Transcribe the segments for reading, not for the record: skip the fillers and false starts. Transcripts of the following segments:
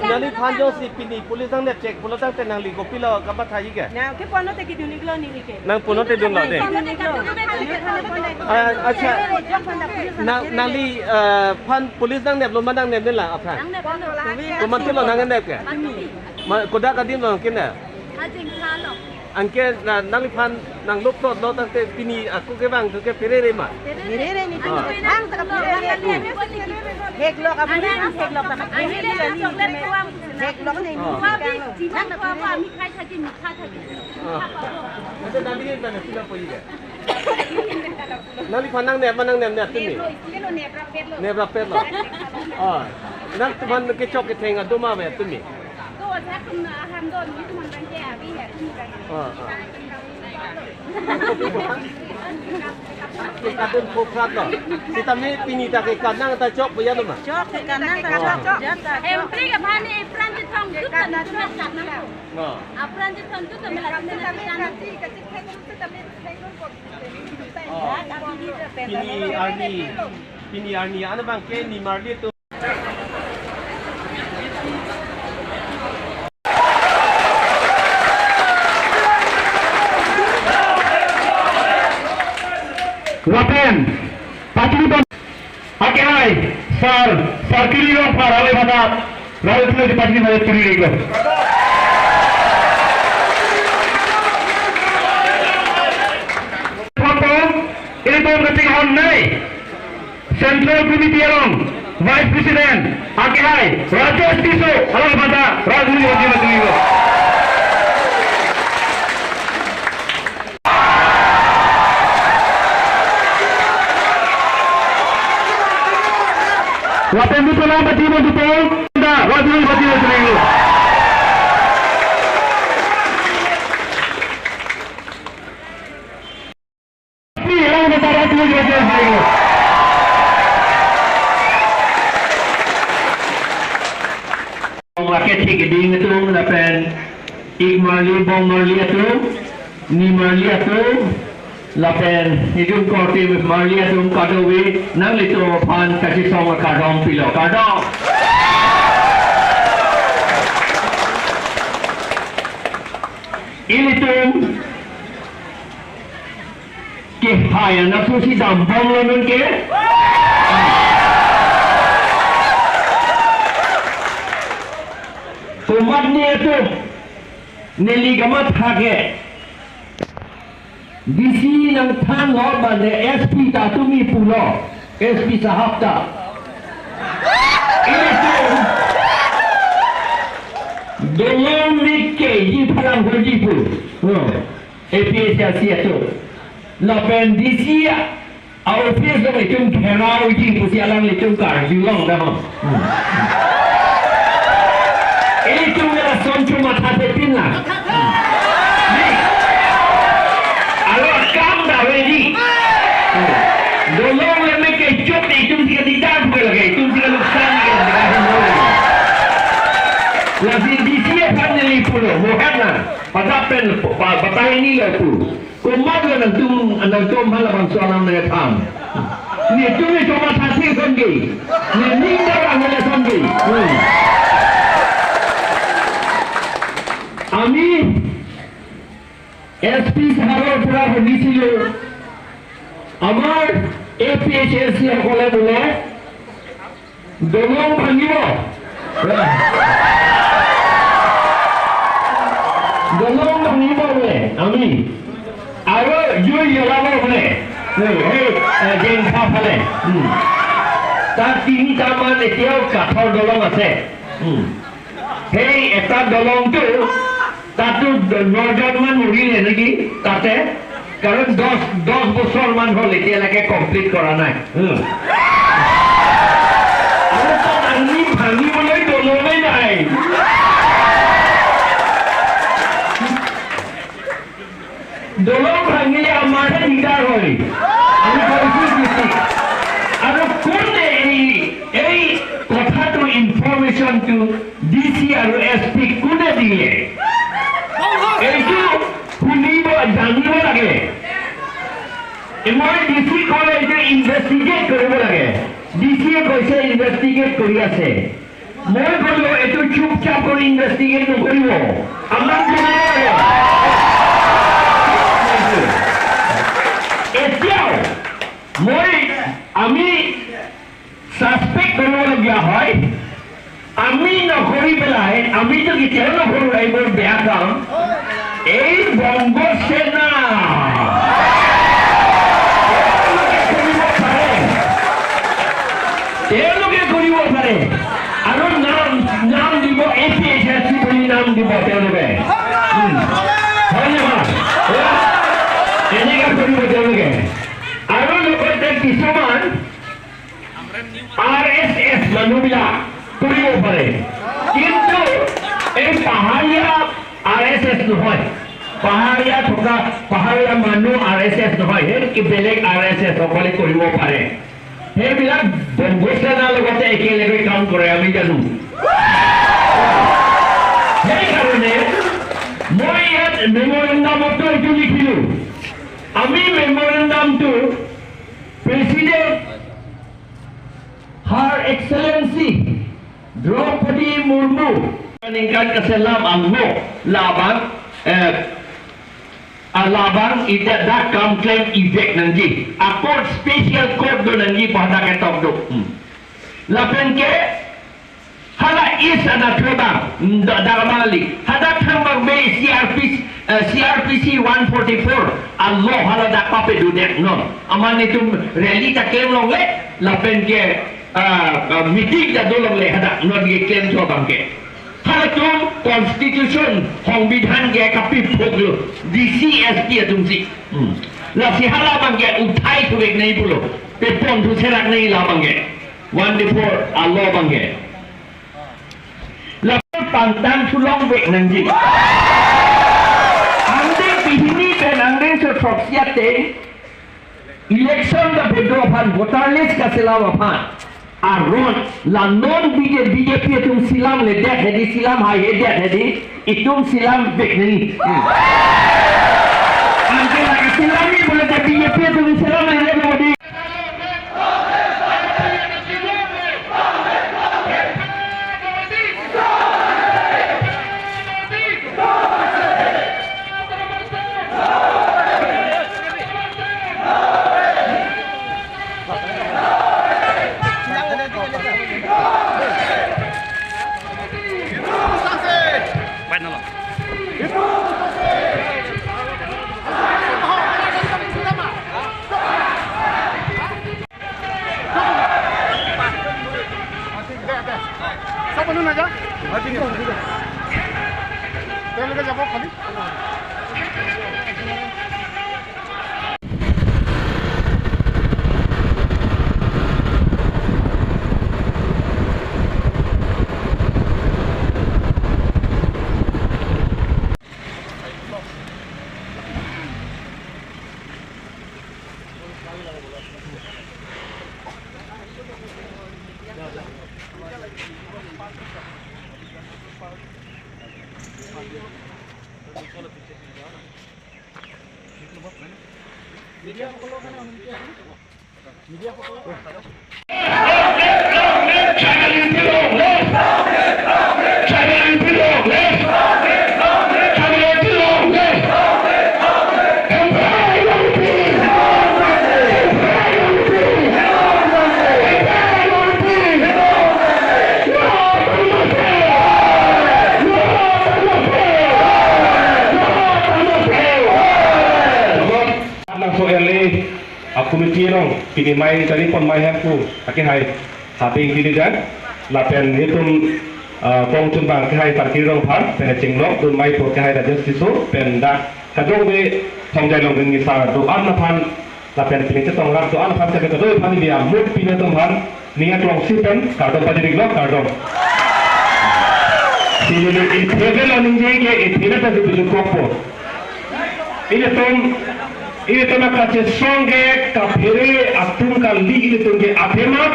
Nali panjo si pini polis ang net check polis ang tenang ligo pila kapat haji ke? Nah, ke pono te kidu niglo ni like. Nang pono te dun lo de. Acha. Nali pan polis ang net lo manang net nila apa? Kuman tu lo nang net ke? Koda kadim lo kena. Angke nali pan nang lup tot lo tante pini aku ke bang tu ke perere ma. Perere ni tu. Ang tak perere ni. Heklo ka pun heklo ka. Heklo ni. Jiban ko apa mi khai thaki mi kha thaki. Macam nali ni mana sila pergi ke? Nali pan nang net tu ni. Ne rapet lo. Nang tu pan ke chok ke tengah doma me tu ni.ถ้าคุณทำโดนนี่มันเป็นแย่พี่เนี่ยที่กัน Kita pun kokrat lo. Kita ni pini tak kadang tak cok bayar tu mah. Cok kadang tak cok. Hemprek apa ni? Peran di tong tu kan tu macam mana? Peran di tong tu tu melakukan peran. Pini arni, anak bang ke ni marli tu. Lapen, patulun, akai, sar kiri orang paralel mana, lalu tu di pagi mana kiri lagi. Potong, ini tu meeting hall ni, Central Committee orang, Vice President, akai, Raja Tiso, halal mana, Raja Tiso. Lapan betul lah betul betul. Dah, betul betul betul. Ni orang negara tu betul betul. Rakyat cik ding itu lapan ikmali bong marli itu, ni marli itu. Lapen hidung korti marli atum kadowi nang lito pan kachesong kadong pilo kadong. Ini tu ke haya nak susi dampang lamun ke? Umat ni itu neligamat hake. DC nang than law bande SP ta tumi pulo SP sahab ta ini tu dolong likke ji phalang hoji pu APHLC tu lapen DC au pes do itum kherau ji pu sialang litum kar julong dah ini tu mera sonchu matha pe pinla Dolong le me ke chop ni tum tiga tidak boleh lagi tum tiga luksan ni kan lagi di sini pandai ni pulo mohana pada pen batai ni lah tu kumat le nantum malah bangsa orang mereka tham ni tum ni cuma satu sendiri ni orang mereka sendiri Ami SP sahabat pura berdisi lo আমার APHLC সকলে বলে দলং ভাঙিব দলং ভাঙিব বলে আমি আৰু জুই জ্বলাব বলে জেংখা ফালে তাত তিনিটামান এতিয়াও কাঠৰ দলং আছে সেই এটা দলংটো তাতো 9জনমান মৰিলে নেকি তাতে कारण 10 বছৰ মান হল এতিয়ালৈকে কমপ্লিট কৰা নাই আৰু তাত আমি ভাঙিবলৈ দলমেই নাই দলং ভাঙিলে আমাৰহে দিগদাৰ হয় আমি কৈছোঁ আৰু DC আৰু SP কোনে দিয়ে এইটো শুনিব জানিব লাগে মই DC কলে যে ইনভেষ্টিগেট কৰিব লাগে ডিচিয়ে কৈছে ইনভেষ্টিগেট কৰি আছে মই কলো এইটো চুপচাপ কৰি ইনভেষ্টিগেট নকৰিব আমাক জনাব লাগে এতিয়াও আমি সাসপেক্ট কৰিবলগীয়া হয় আমি নকৰি পেলাই আমিতো কেতিয়াও নকৰো এইবোৰ বেয়া কাম এই বংগ সেনা তেওঁলোকে কৰিব পাৰে আৰু নাম দিব APHLC বুলি নাম দিব তেওঁলোকে হয় নহয় এনেকুৱা কৰিব তেওঁলোকে আৰু লগতে কিছুমান RSS মানুহবিলাক কৰিব পাৰে কিন্তু এই পাহাৰীয়া RSS নহয় পাহাৰীয়া থকা পাহাৰীয়া মানুহ RSS নহয় সেই বেলেগ RSS সকলে কৰিব পাৰে সেইবিলাক বংগোসেনাৰ লগতে একেলগে কাম কৰে আমি জানো সেইকাৰণে মই ইয়াত মেমৰেণ্ডামতো এইটো লিখিলো আমি মেমৰেণ্ডামটো president Her Excellency Draupadi Murmu meningkat keselam anggo labang labang tidak dah claim effect nanti akor special code do nanti pada ketok do lapen ke hala is ana terbang daramali hada terbang be CRPC 144 Allah hala dak pape do dek no aman itu rally tak claim long le lapen ke meeting dah dolong le hada no dia claim cho bangke hala tu constitution সংবিধান ke kapi phoglo DCSP atum si la si hala bangke uthai thubek nahi pulo pe pon thu serak nahi la bangke 114 Allah bangke la pantang sulong bek nanji ande pihini ben ande so troksiate election da bedro phan voter list ka selawa phan Aron la non BJP tum silam le det hedi silam hai he det hedi itum silam bek nahi ante la silam ni bole de BJP tum silam le modi Kumitino pini mai tadi pon mai hampu akhir hai habing kiri dan lapen hitung kong tumbang ke hai parkir rong par pen cinglok dun mai po ke hai da justisu pen da kadong be thongjai long ngi sa do an pan lapen pini te tong rak do an pan se ke do pan dia mut pini tong pan ninga klong si pen kadong padi diglok kadong sini le itebel oning je ke itena ta bilu kopo ini tong ini tema kachesong ke kaphere atum kali ini tungge apharman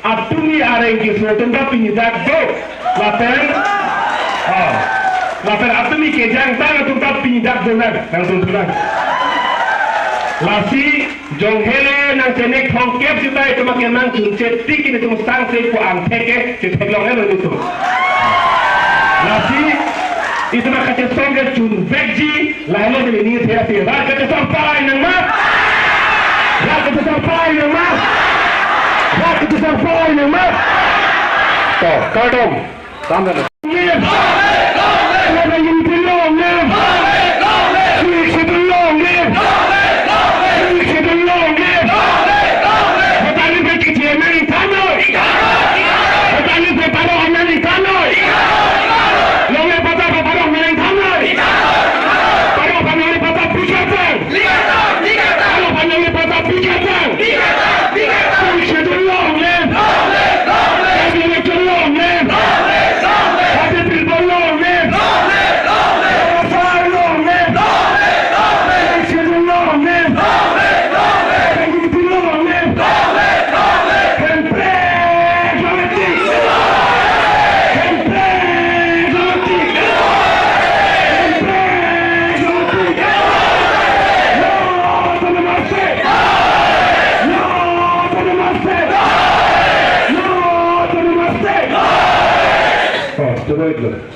atumi areng ke sotemba pinida do Lapen, lapen atum ni kejang tang tu tak pindah dengan nang tuntunan. Lasi jong hele nang tenek thongkep kita itu makin nang cetik ini tu sang se ku anteke cetek long hele itu. Lasi itu nak kachesong ke chun vegji lalu ni dia dia kachesong pai nang ma. Kachesong pai nang ma. Kachesong pai nang ma. To kadom sampai. Coba itu.